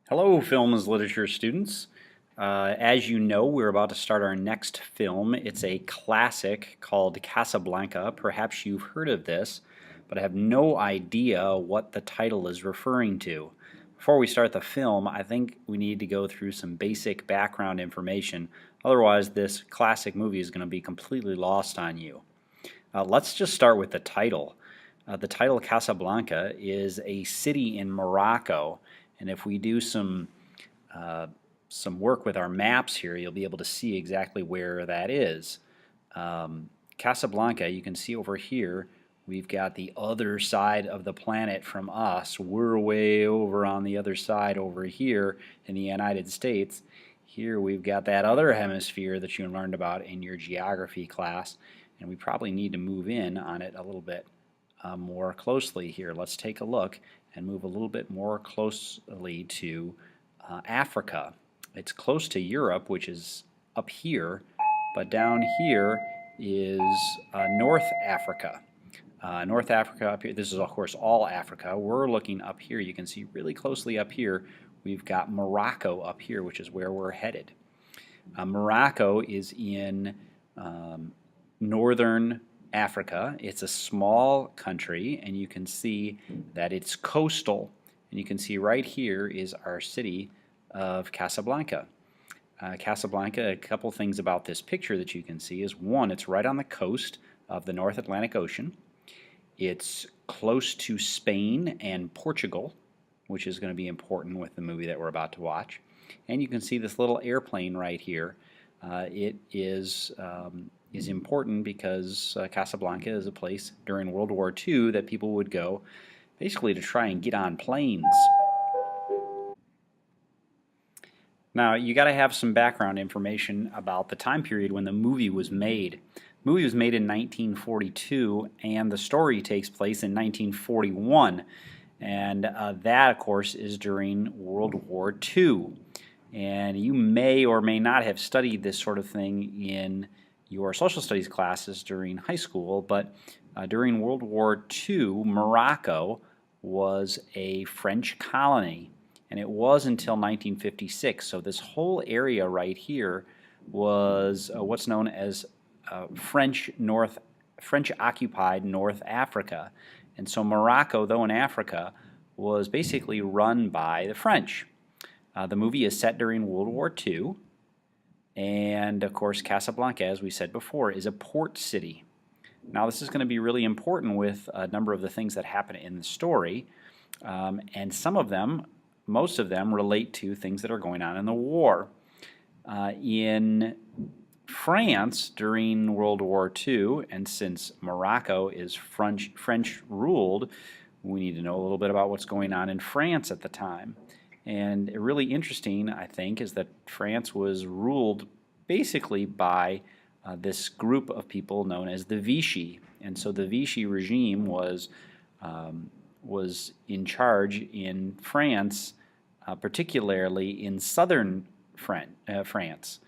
Hello, films literature students. As you know, we're about to start our next film. It's a classic called Casablanca. Perhaps you've heard of this, but I have no idea what the title is referring to. Before we start the film, I think we need to go through some basic background information. Otherwise, this classic movie is going to be completely lost on you. Let's just start with the title. The title Casablanca is a city in Morocco, and if we do some work with our maps here, you'll be able to see exactly where that is. Casablanca, you can see over here, we've got the other side of the planet from us. We're way over on the other side over here in the United States. Here we've got that other hemisphere that you learned about in your geography class, and we probably need to move in on it a little bit more closely here. Let's take a look and move a little bit more closely to Africa. It's close to Europe, which is up here, but down here is North Africa. North Africa up here, this is of course all Africa. We're looking up here, you can see really closely up here, we've got Morocco up here, which is where we're headed. Morocco is in northern Africa. It's a small country, and you can see that it's coastal. And you can see right here is our city of Casablanca. Casablanca, a couple things about this picture that you can see is, one, it's right on the coast of the North Atlantic Ocean. It's close to Spain and Portugal, which is going to be important with the movie that we're about to watch. And you can see this little airplane right here. It is important because Casablanca is a place during World War II that people would go basically to try and get on planes. Now, you got to have some background information about the time period when the movie was made. The movie was made in 1942, and the story takes place in 1941. And that, of course, is during World War II. And you may or may not have studied this sort of thing in your social studies classes during high school, but during World War II, Morocco was a French colony, and it was until 1956. So this whole area right here was what's known as French-occupied North Africa. And so Morocco, though in Africa, was basically run by the French. The movie is set during World War II, and of course Casablanca, as we said before, is a port city. Now this is going to be really important with a number of the things that happen in the story, and some of them, most of them, relate to things that are going on in the war. In France during World War II, and since Morocco is French ruled, we need to know a little bit about what's going on in France at the time. And really interesting, I think, is that France was ruled basically by this group of people known as the Vichy. And so the Vichy regime was in charge in France, particularly in southern France.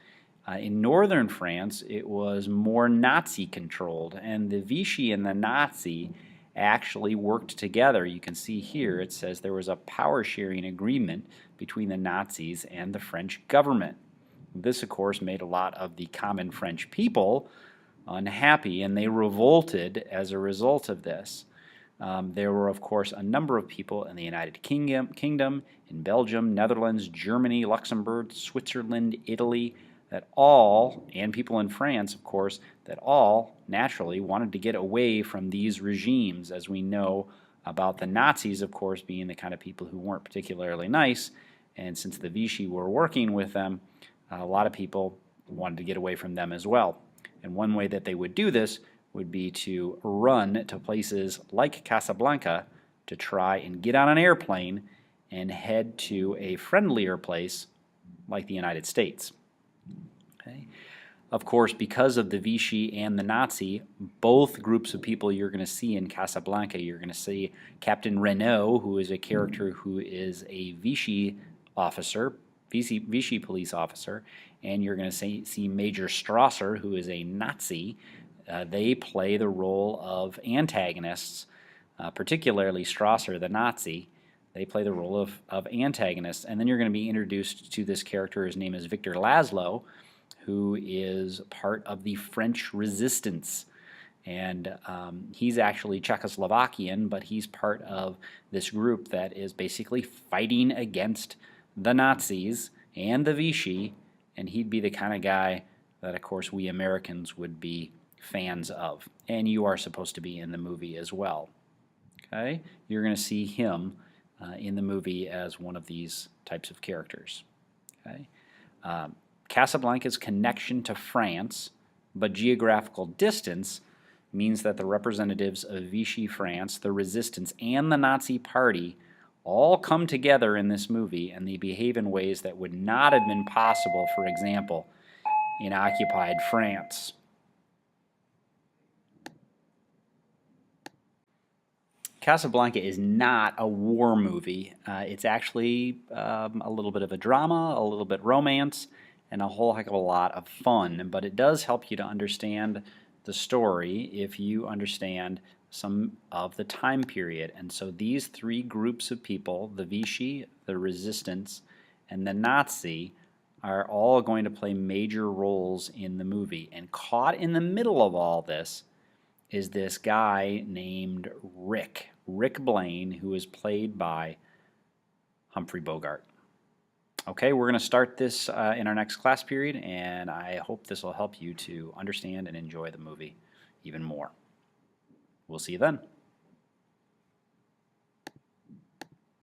In northern France, it was more Nazi-controlled, and the Vichy and the Nazi actually worked together. You can see here it says there was a power-sharing agreement between the Nazis and the French government. This, of course, made a lot of the common French people unhappy, and they revolted as a result of this. There were, of course, a number of people in the United Kingdom, in Belgium, Netherlands, Germany, Luxembourg, Switzerland, Italy, that all, and people in France, of course, that all naturally wanted to get away from these regimes, as we know about the Nazis, of course, being the kind of people who weren't particularly nice, and since the Vichy were working with them, a lot of people wanted to get away from them as well. And one way that they would do this would be to run to places like Casablanca to try and get on an airplane and head to a friendlier place like the United States. Okay. Of course, because of the Vichy and the Nazi, both groups of people you're going to see in Casablanca, you're going to see Captain Renault, who is a character who is a Vichy officer, Vichy police officer, and you're going to see Major Strasser, who is a Nazi. They play the role of antagonists, particularly Strasser, the Nazi, They play the role of antagonists. And then you're going to be introduced to this character. His name is Victor Laszlo, who is part of the French resistance. And he's actually Czechoslovakian, but he's part of this group that is basically fighting against the Nazis and the Vichy, and he'd be the kind of guy that, of course, we Americans would be fans of. And you are supposed to be in the movie as well. Okay? You're going to see him in the movie as one of these types of characters. Okay? Casablanca's connection to France, but geographical distance, means that the representatives of Vichy France, the resistance, and the Nazi Party all come together in this movie, and they behave in ways that would not have been possible, for example, in occupied France. Casablanca is not a war movie. It's actually a little bit of a drama, a little bit romance, and a whole heck of a lot of fun. But it does help you to understand the story if you understand some of the time period. And so these three groups of people, the Vichy, the Resistance, and the Nazi, are all going to play major roles in the movie. And caught in the middle of all this is this guy named Rick Blaine, who is played by Humphrey Bogart. Okay, we're going to start this in our next class period, and I hope this will help you to understand and enjoy the movie even more. We'll see you then.